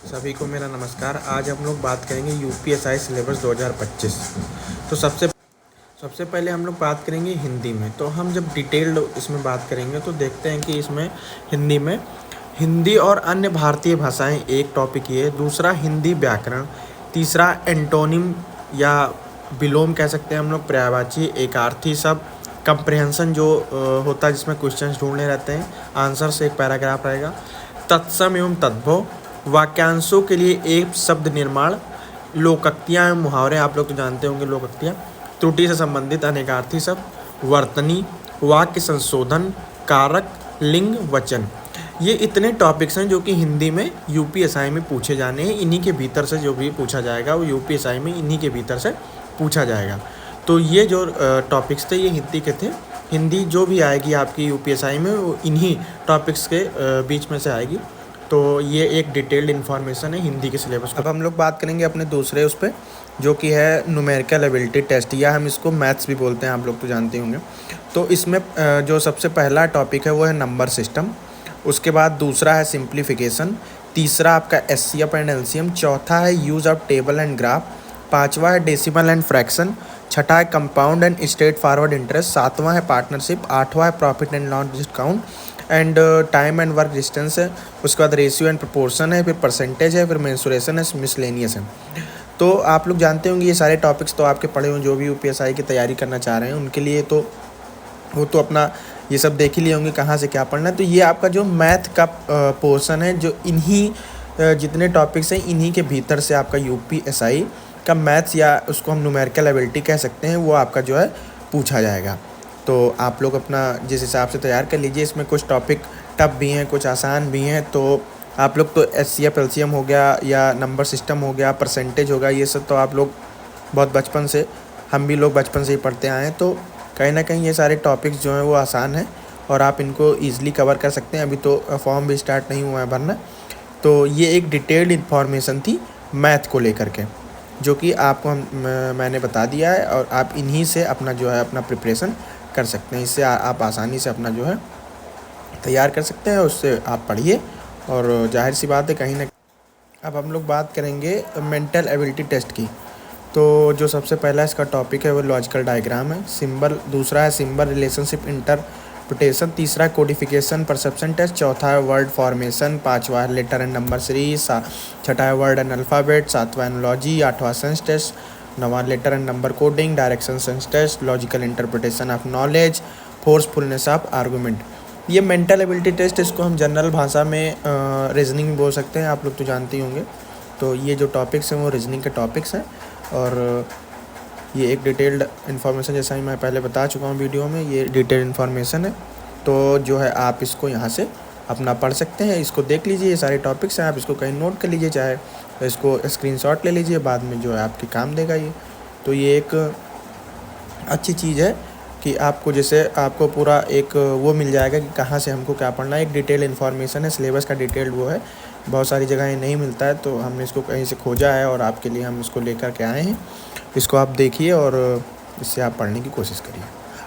सभी को मेरा नमस्कार। आज हम लोग बात करेंगे यूपीएसआई सिलेबस 2025। तो सबसे पहले हम लोग बात करेंगे हिंदी में। तो हम जब डिटेल्ड इसमें बात करेंगे तो देखते हैं कि इसमें हिंदी में हिंदी और अन्य भारतीय भाषाएं एक टॉपिक ये है, दूसरा हिंदी व्याकरण, तीसरा एंटोनिम या विलोम कह सकते हैं हम लोग, पर्यायवाची, एकार्थी शब्द, कंप्रिहेंशन जो होता है जिसमें क्वेश्चंस ढूंढने रहते हैं, आंसर से एक पैराग्राफ रहेगा, तत्सम एवं तद्भव, वाक्यांशों के लिए एक शब्द निर्माण, लोकोक्तियाँ एवं मुहावरे, आप लोग तो जानते होंगे लोकोक्तियाँ, त्रुटि से संबंधित अनेकार्थी शब्द, वर्तनी, वाक्य संशोधन, कारक, लिंग, वचन। ये इतने टॉपिक्स हैं जो कि हिंदी में यूपीएसआई में पूछे जाने हैं। इन्हीं के भीतर से जो भी पूछा जाएगा वो यूपीएसआई में इन्हीं के भीतर से पूछा जाएगा। तो ये जो टॉपिक्स थे ये हिंदी के थे। हिंदी जो भी आएगी आपकी यूपीएसआई में वो इन्हीं टॉपिक्स के बीच में से आएगी। तो ये एक डिटेल्ड इन्फॉर्मेशन है हिंदी के सिलेबस। अब हम लोग बात करेंगे अपने दूसरे उस पर, जो कि है न्यूमेरिकल एबिलिटी टेस्ट, या हम इसको मैथ्स भी बोलते हैं, आप लोग तो जानते होंगे। तो इसमें जो सबसे पहला टॉपिक है वो है नंबर सिस्टम, उसके बाद दूसरा है सिंप्लीफिकेशन, तीसरा आपका एचसीएफ एंड एलसीएम, चौथा है use of table and graph, पांचवा है डेसिमल एंड फ्रैक्शन, छठा है compound and straight forward interest, सातवां है पार्टनरशिप, आठवां है profit and loss discount and time and work distance है, उसके बाद रेशियो एंड प्रोपोर्शन है, फिर परसेंटेज है, फिर मेंसुरेशन है, मिसलेनियस है। तो आप लोग जानते होंगे ये सारे टॉपिक्स तो आपके पढ़े हुए जो भी यूपीएसआई की तैयारी करना चाह रहे हैं उनके लिए, तो वो तो अपना ये सब देख ही लिए होंगे कहाँ से क्या पढ़ना है। तो ये आपका जो मैथ का पोर्शन है, जो इन्हीं जितने टॉपिक्स हैं इन्हीं के भीतर से आपका यूपीएसआई का मैथ्स, या उसको हम न्यूमेरिकल एबिलिटी कह सकते हैं, वो आपका जो है पूछा जाएगा। तो आप लोग अपना जिस हिसाब से तैयार कर लीजिए। इसमें कुछ टॉपिक टफ भी हैं, कुछ आसान भी हैं। तो आप लोग तो एचसीएफ एलसीएम हो गया या नंबर सिस्टम हो गया, परसेंटेज होगा, ये सब तो आप लोग बहुत बचपन से, हम भी लोग बचपन से ही पढ़ते आए हैं। तो कहीं ना कहीं ये सारे टॉपिक्स जो हैं वो आसान हैं और आप इनको ईज़िली कवर कर सकते हैं। अभी तो फॉर्म भी स्टार्ट नहीं हुआ है भरना। तो ये एक डिटेल्ड इन्फॉर्मेशन थी मैथ को लेकर के, जो कि आपको मैंने बता दिया है, और आप इन्हीं से अपना जो है अपना प्रिपरेशन कर सकते हैं। इससे आप आसानी से अपना जो है तैयार कर सकते हैं, उससे आप पढ़िए। और जाहिर सी बात है कहीं ना। अब हम लोग बात करेंगे मेंटल एबिलिटी टेस्ट की। तो जो सबसे पहला इसका टॉपिक है वो लॉजिकल डायग्राम है, सिंबल, दूसरा है सिंबल रिलेशनशिप इंटरप्रिटेशन, तीसरा है कोडिफिकेशन परसेप्शन टेस्ट, चौथा है वर्ड फॉर्मेशन, पांचवा है लेटर एंड नंबर सीरीज, छठा है वर्ड एंड अल्फ़ाबेट, सातवां एनोलॉजी, आठवां सेंस टेस्ट, नवा letter and number coding, direction sense test, logical interpretation of knowledge, forcefulness of argument. ये मेंटल एबिलिटी टेस्ट, इसको हम जनरल भाषा में रीजनिंग बोल सकते हैं, आप लोग तो जानते ही होंगे। तो ये जो टॉपिक्स हैं वो रीजनिंग के टॉपिक्स हैं, और ये एक डिटेल्ड इन्फॉर्मेशन, जैसा ही मैं पहले बता चुका हूँ वीडियो में, ये डिटेल्ड इन्फॉर्मेशन है। तो जो है आप इसको यहाँ से अपना पढ़ सकते हैं, इसको देख लीजिए, ये सारे टॉपिक्स हैं, आप इसको कहीं नोट कर लीजिए, चाहे इसको स्क्रीनशॉट ले लीजिए, बाद में जो है आपके काम देगा ये। तो ये एक अच्छी चीज़ है कि आपको, जैसे आपको पूरा एक वो मिल जाएगा कि कहाँ से हमको क्या पढ़ना है। एक डिटेल इन्फॉर्मेशन है, सिलेबस का डिटेल्ड वो है, बहुत सारी जगह नहीं मिलता है, तो हमने इसको कहीं से खोजा है और आपके लिए हम इसको लेकर के आए हैं। इसको आप देखिए और इससे आप पढ़ने की कोशिश करिए।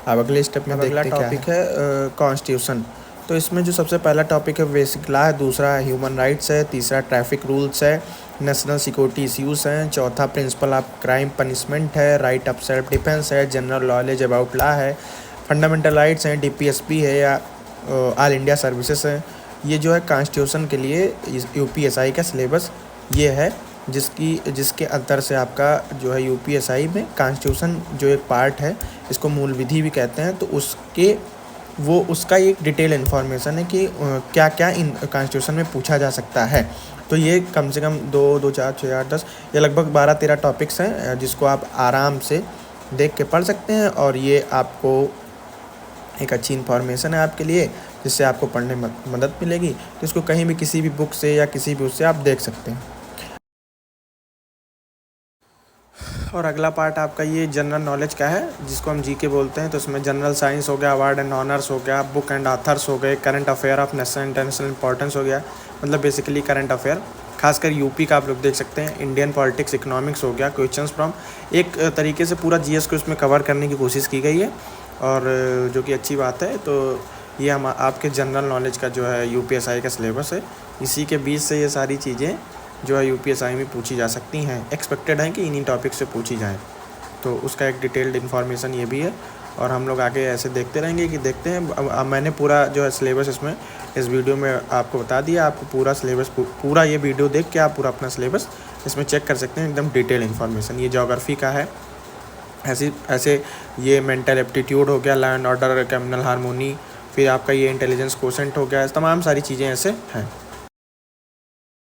अब अगले स्टेप में अगला टॉपिक है कॉन्स्टिट्यूशन। तो इसमें जो सबसे पहला टॉपिक है बेसिक लॉ है, दूसरा ह्यूमन राइट्स है, तीसरा ट्रैफिक रूल्स है, नेशनल सिक्योरिटी इश्यूज़ हैं, चौथा प्रिंसिपल ऑफ क्राइम पनिशमेंट है, राइट ऑफ सेल्फ डिफेंस है, जनरल नॉलेज अबाउट लॉ है, फंडामेंटल राइट्स हैं, डीपीएसपी है या ऑल इंडिया सर्विसेज है। ये जो है कॉन्स्टिट्यूशन के लिए यूपीएसआई का सिलेबस ये है, जिसके अंतर से आपका जो है यूपीएसआई में कॉन्स्टिट्यूशन जो एक पार्ट है, इसको मूल विधि भी कहते हैं, तो उसका एक डिटेल इन्फॉर्मेशन है कि क्या क्या इन कॉन्स्टिट्यूशन में पूछा जा सकता है। तो ये कम से कम 2, 4, 6, 8, 10, ये लगभग 12-13 टॉपिक्स हैं, जिसको आप आराम से देख के पढ़ सकते हैं, और ये आपको एक अच्छी इन्फॉर्मेशन है आपके लिए, जिससे आपको पढ़ने में मदद मिलेगी। तो इसको कहीं भी किसी भी बुक से या किसी भी उससे आप देख सकते हैं। और अगला पार्ट आपका ये जनरल नॉलेज का है, जिसको हम जीके बोलते हैं। तो इसमें जनरल साइंस हो गया, अवार्ड एंड ऑनर्स हो गया, बुक एंड ऑथर्स हो गए, current affair of national international importance हो गया, मतलब बेसिकली करंट अफेयर, खासकर यूपी का आप लोग देख सकते हैं, इंडियन पॉलिटिक्स, इकोनॉमिक्स हो गया, क्वेश्चंस फ्रॉम, एक तरीके से पूरा जीएस को इसमें कवर करने की कोशिश की गई है, और जो कि अच्छी बात है। तो ये हम आपके जनरल नॉलेज का जो है यूपीएसआई का सिलेबस है, इसी के बीच से ये सारी चीज़ें जो है यूपीएसआई में पूछी जा सकती हैं, एक्सपेक्टेड है कि इन्हीं टॉपिक से पूछी जाए। तो उसका एक डिटेल्ड इन्फॉर्मेशन ये भी है। और हम लोग आगे ऐसे देखते रहेंगे कि देखते हैं। अब मैंने पूरा जो है सिलेबस इसमें इस वीडियो में आपको बता दिया। आपको पूरा सिलेबस पूरा ये वीडियो देख के आप पूरा अपना सिलेबस इसमें चेक कर सकते हैं, एकदम डिटेल इन्फॉर्मेशन। ये ज्योग्राफी का है, ऐसे ये मेंटल एप्टीट्यूड हो गया, law and order, criminal harmony, फिर आपका ये इंटेलिजेंस कोशेंट हो गया, तमाम सारी चीज़ें ऐसे हैं।